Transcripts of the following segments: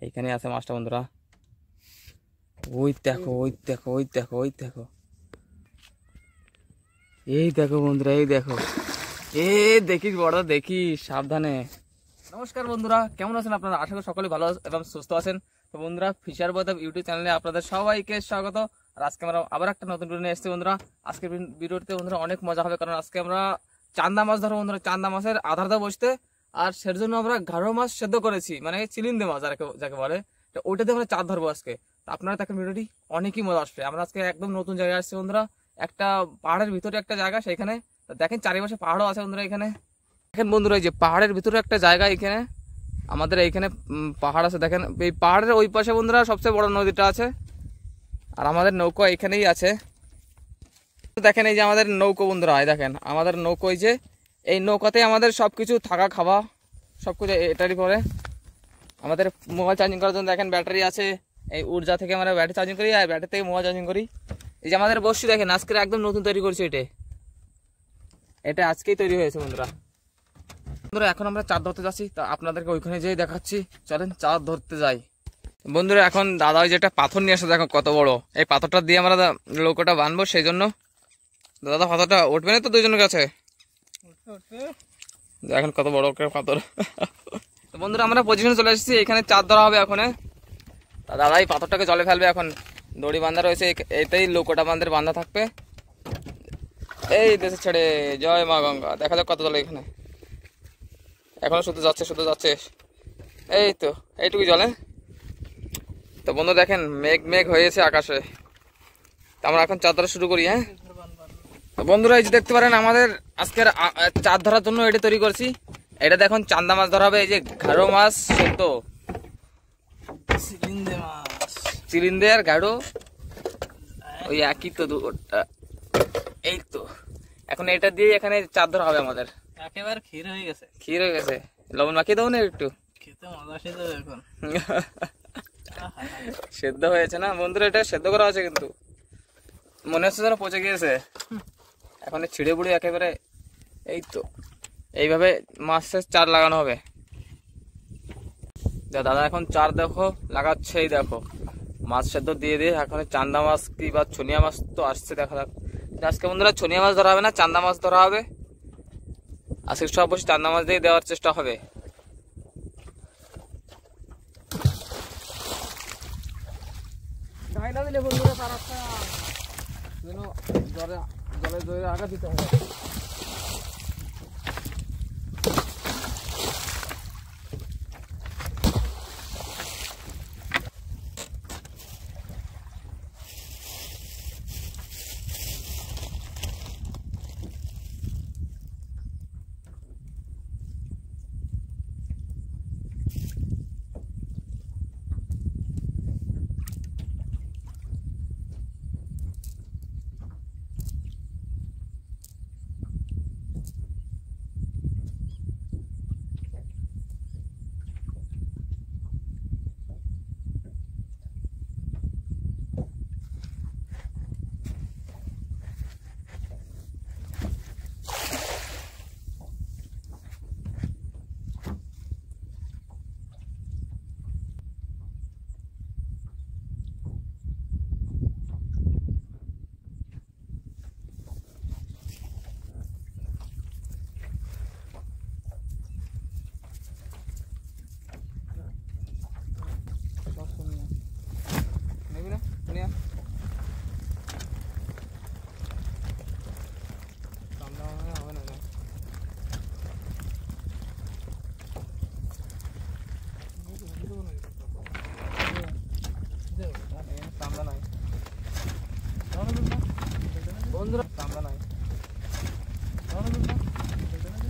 এইখানে আছে মাছটা বন্ধুরা। ওই দেখো ওই দেখো ওই দেখো ওই দেখো, এই দেখো বন্ধুরা, এই দেখো, দেখিস বড়, দেখিস সাবধানে। নমস্কার বন্ধুরা, কেমন আছেন আপনারা? আশা করি সকলে ভালো এবং সুস্থ আছেন। তো বন্ধুরা, ফিশার বয় ইউটিউব চ্যানেলে আপনাদের সবাইকে স্বাগত। আর আজকে আমরা আবার একটা নতুন ভিডিও নিয়ে এসেছি বন্ধুরা। আজকের ভিডিওতে বন্ধুরা অনেক মজা হবে, কারণ আজকে আমরা চান্দা মাছ ধরবো বন্ধুরা। চান্দা মাছের আধারদা বসতে, আর সের জন্য আমরা ঘাড়ো মাছ সেদ্ধ করেছি, মানে চিলিন্দে মাছ আর যাকে বলে। তো ওইটাতে আমরা চাঁদ ধরবো আজকে। তো আপনারা দেখেন ভিডিওটি, অনেকই মজা আসবে। আমরা আজকে একদম নতুন জায়গায় আসছি বন্ধুরা, একটা পাহাড়ের ভিতরে একটা জায়গা, সেখানে দেখেন চারিপাশে পাহাড়ও আছে বন্ধুরা। এখানে দেখেন বন্ধুরা, এই যে পাহাড়ের ভিতরে একটা জায়গা, এখানে আমাদের এইখানে পাহাড় আছে। দেখেন এই পাহাড়ের ওই পাশে বন্ধুরা সবচেয়ে বড় নদীটা আছে, আর আমাদের নৌকো এখানেই আছে। দেখেন এই যে আমাদের নৌকো বন্ধুরা, দেখেন আমাদের নৌকো, এই যে এই নৌকাতে আমাদের সবকিছু থাকা খাওয়া সবকিছু এটারই পরে। আমাদের মোবাইল চার্জিং করার জন্য দেখেন ব্যাটারি আছে, এই ঊর্জা থেকে আমরা ব্যাটারি চার্জিং করি, আর ব্যাটারি থেকে মোবাইল চার্জিং করি। এই যে আমাদের বসছি দেখেন, আজকে একদম নতুন তৈরি করছি, এটা আজকেই তৈরি হয়েছে বন্ধুরা। বন্ধুরা এখন আমরা চাঁদ ধরতে যাচ্ছি, তো আপনাদেরকে ওইখানে যেয়ে দেখাচ্ছি। চলেন চাঁদ ধরতে যাই বন্ধুরা। এখন দাদা ওই যেটা পাথর নিয়ে আসে, দেখো কত বড়। এই পাথরটা দিয়ে আমরা নৌকোটা বানবো, সেই জন্য দাদা পাথরটা উঠবে না তো দুজনের কাছে, দেখেন কত বড় পাথর। তো বন্ধুরা আমরা পজিশনে চলে এসেছি, এখানে চাঁদ ধরা হবে এখন। দাদা এই পাথরটাকে জলে ফেলবে, এখন দড়ি বাঁধা রয়েছে, এটাই নৌকোটা আমাদের বাঁধা থাকবে। এই দেশে ছেড়ে জয় মা গঙ্গা, দেখা যাক কত জলে এখানে। এখনো শুধু যাচ্ছে শুধু যাচ্ছে, এই তো এইটুকু জলে। তো বন্ধু দেখেন মেঘ মেঘ হয়েছে আকাশে, তো আমরা এখন চাঁদ ধরা শুরু করি। হ্যাঁ বন্ধুরা, এই যে দেখতে পারেন আমাদের আজকের চাঁদ ধরার জন্য এটা তৈরি করছি। এটা দেখুন চান্দা মাছ ধরা হবে, এই যে ঘাড়ো মাছ সেদ্ধ, চিলিন্দে আর ঘাড়ো ওই একই তো দুটা। এই তো এখন এটা দিয়ে এখানে চাঁদ ধরা হবে আমাদের। একেবারে ক্ষীর হয়ে গেছে, ক্ষীর হয়ে গেছে, লবণ মাখিয়ে দেবো না একটু, খেতে মজা আসে যাবে এখন। সেদ্ধ হয়েছে না বন্ধুরা, এটা সেদ্ধ করা আছে, কিন্তু মনে হচ্ছে যেন পচে গিয়েছে। এখন ছিঁড়ে বুড়ে একেবারে, এই তো এইভাবে মাছের চার লাগানো হবে। দাদা এখন চার দেখো লাগাচ্ছে, এই দেখো মাছ সেদ্ধ দিয়ে দিয়ে এখন চান্দা মাছ কি বা ছনিয়া মাছ তো আসছে, দেখা যাক। আজকে বন্ধুরা ছনিয়া মাছ ধরা হবে না, চান্দা মাছ ধরা হবে। আজকে সব বসে চান্দা মাছ দিয়ে দেওয়ার চেষ্টা হবে। জলে আগা দিতে হবে।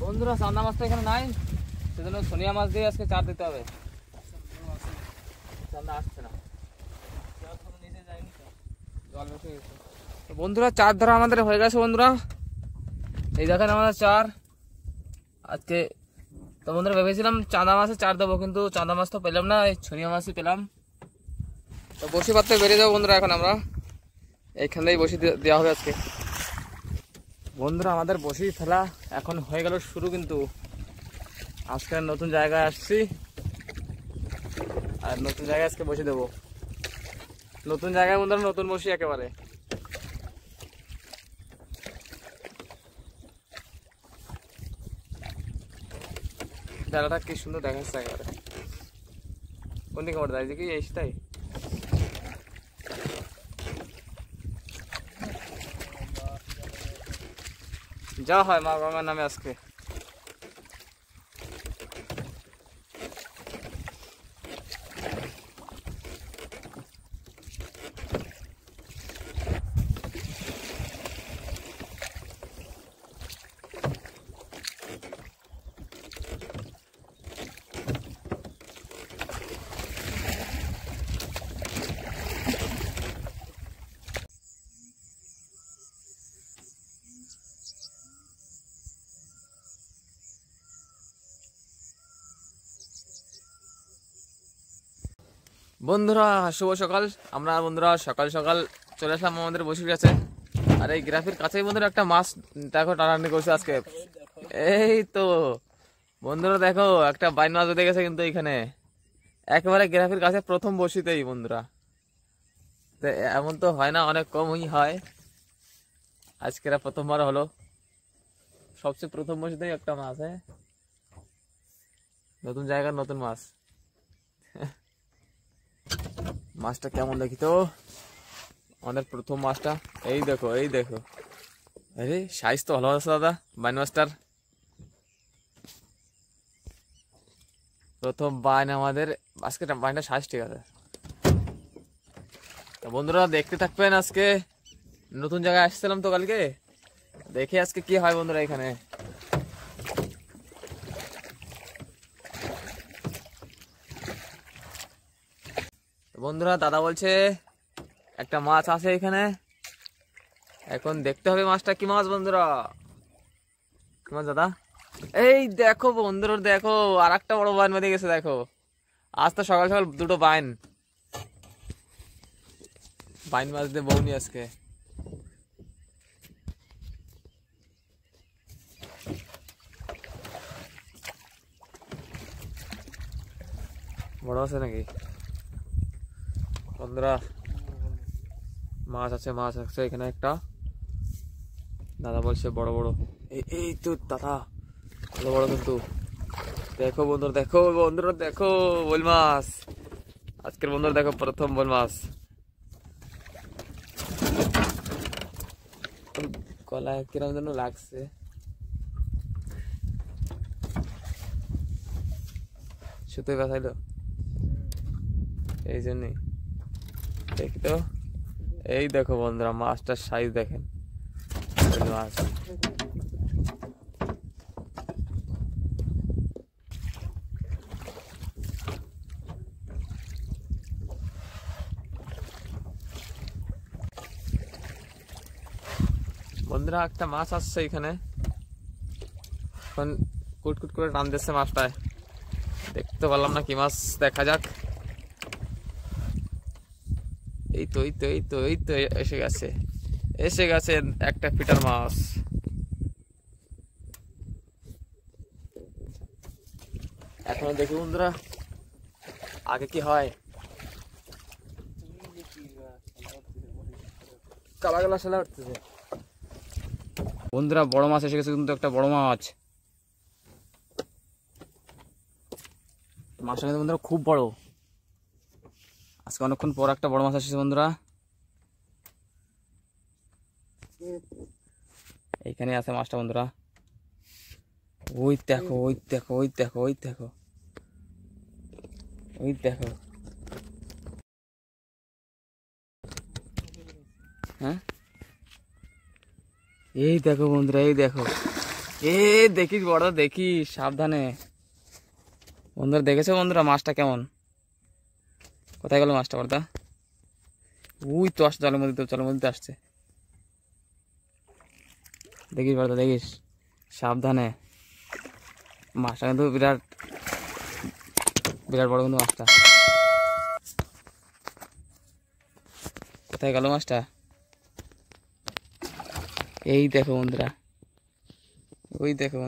বন্ধুরা চান্দা মাছটা এখানে নাই, সেজন্য সোনিয়া মাছ দিয়ে আজকে চার দিতে হবে। চান্দা আসছে না, জল বসে গেছে। বন্ধুরা চার ধরা আমাদের হয়ে গেছে বন্ধুরা, এই দেখেন আমাদের চার আজকে। তো বন্ধুরা ভেবেছিলাম চাঁদা মাছে চার দেবো, কিন্তু চাঁদা মাছ তো পেলাম না, এই ছনিয়া মাছই পেলাম। তো বসি পাত্রে বেরিয়ে যাবো বন্ধুরা, এখন আমরা এইখানেই বসি দেওয়া হবে আজকে। বন্ধুরা আমাদের বসি ফেলা এখন হয়ে গেল শুরু, কিন্তু আজকে নতুন জায়গায় আসছি, আর নতুন জায়গায় আজকে বসে দেবো। নতুন জায়গায় বন্ধুরা নতুন বসি একেবারে। জায়গাটা কি সুন্দর দেখাচ্ছে একেবারে। কোন দিকে আমার দাঁড়িয়ে কি এইটাই? যা হয় মা গঙ্গার নামে আজকে। বন্ধুরা শুভ সকাল। আমরা বন্ধুরা সকাল সকাল চলে আসলাম আমাদের বসির কাছে। আর এই গ্রাফের কাছেই বন্ধুরা একটা মাছ দেখো টানাটানি করছে আজকে। এই তো বন্ধুরা দেখো একটা বাইন মাছ বেঁধে গেছে কিন্তু এখানে একেবারে গ্রাফের কাছে প্রথম বসিতেই বন্ধুরা। তো এমন তো হয় না, অনেক কমই হয়, আজকের প্রথমবার হলো। সবচেয়ে প্রথম বসিতেই একটা মাছ। হ্যাঁ, নতুন জায়গার নতুন মাছ। মাছটা কেমন দেখি তো, আমাদের প্রথম মাছটা। এই দেখো এই দেখো, আরে সাইজ তো ভালো আছে দাদা বাইন মাছটার। প্রথম বাইন আমাদের, আজকে বাইনটা সাইজ ঠিক আছে। তো বন্ধুরা দেখতে থাকবেন। আজকে নতুন জায়গায় আসছিলাম তো কালকে, দেখে আজকে কি হয় বন্ধুরা এখানে। বন্ধুরা দাদা বলছে একটা মাছ আছে এখানে, এখন দেখতে হবে মাছটা কি মাছ। বন্ধুরা কি মাছ দাদা? এই দেখো বন্ধুরা দেখো, আর একটা বড় বাইন বেঁধে গেছে দেখো। আজ তো সকাল সকাল দুটো বাইন মাছ দিয়ে বউনি আজকে। বড় আছে নাকি বন্ধুরা? মাছ আছে এখানে একটা। দাদা বলছে বড় বড়। এই তো দাদা বড় বড় কিন্তু। দেখো বন্ধুরা দেখো বোল মাছ আজকের। বন্ধুরা দেখো প্রথম বোল মাছ। গলায় কিরম যেন লাগছে। সুতোই বাঁচাইলো এই জন্যই। দেখি তো, এই দেখো বন্ধুরা মাছটার সাইজ দেখেন। মাছ বন্ধুরা একটা মাছ আসছে এখানে, এখন কুটকুট করে টান দিচ্ছে মাছটায়। দেখতে পারলাম না কি মাছ, দেখা যাক। এই তো এসে গেছে একটা পিটার মাছ। এখনো দেখি বন্ধুরা আগে কি হয়। কালা কালা শালা উঠতেছে বন্ধুরা। বড় মাছ এসে গেছে কিন্তু, একটা বড় মাছ। মাছটা কিন্তু বন্ধুরা খুব বড়। আজকে অনেকক্ষণ পর একটা বড় মাছ এসেছে বন্ধুরা। এইখানে আছে মাছটা বন্ধুরা। ওই দেখো হ্যাঁ, এই দেখো বন্ধুরা দেখিস বড়, দেখিস সাবধানে। বন্ধুরা দেখেছো বন্ধুরা মাছটা কেমন? কোথায় গেল মাছটা বড়দা? ওই তো আসছে জলের মধ্যে আসছে। দেখিস বড়দা দেখিস সাবধানে। মাছটা কিন্তু বিরাট বড় কিন্তু মাছটা। কোথায় গেল মাছটা? এই দেখো বন্ধুরা এই দেখো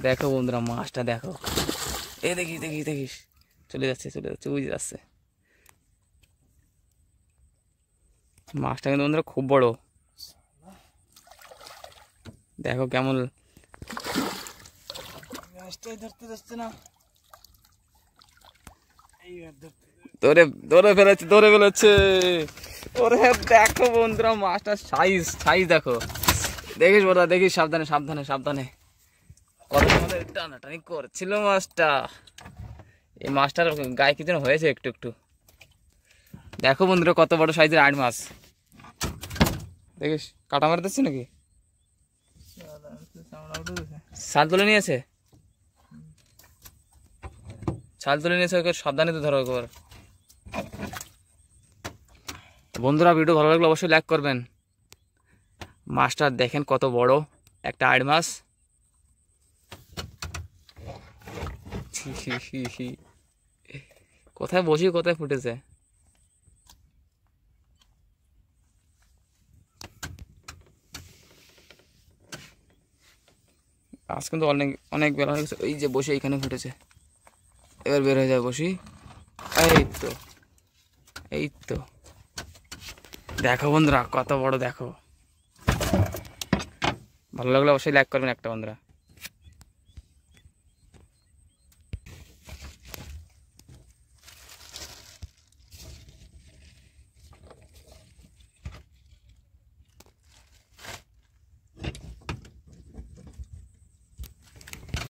দেখো বন্ধুরা মাছটা দেখো, এই দেখিস দেখিস দেখিস, চলে যাচ্ছে বুঝে যাচ্ছে। মাছটা কিন্তু বন্ধুরা খুব বড়, দেখো কেমন। মাছটাই ধরতে যাচ্ছে না, ধরে ফেলেছে। ওরে দেখো বন্ধুরা মাছটার সাইজ দেখো, দেখিস বড়, দেখিস, সাবধানে সাবধানে সাবধানে। কত আমাদের টানাটানি করছিল মাছটা। এই মাছটার গায়ে কি যেন হয়েছে একটু একটু। দেখো বন্ধুরা কত বড় সাইজের আড় মাছ, দেখিস কাটা মারা দিচ্ছে নাকি, ছাল তুলে নিয়েছে, ছাল তুলে নিয়েছে, ওকে সাবধানে তো ধরো একবার। বন্ধুরা ভিডিও ভালো লাগলে অবশ্যই লাইক করবেন। মাছটা দেখেন কত বড় একটা আড় মাছ। কোথায় বসি কোথায় ফুটেছে। আজ কিন্তু অনেক অনেক বেলা হয়ে গেছে। এই যে বসে এইখানে ফুটেছে, এবার বের হয়ে যাবে বসি। এই তো দেখো বন্ধুরা কত বড়, দেখো। ভালো লাগলে অবশ্যই লাইক করবেন একটা বন্ধুরা।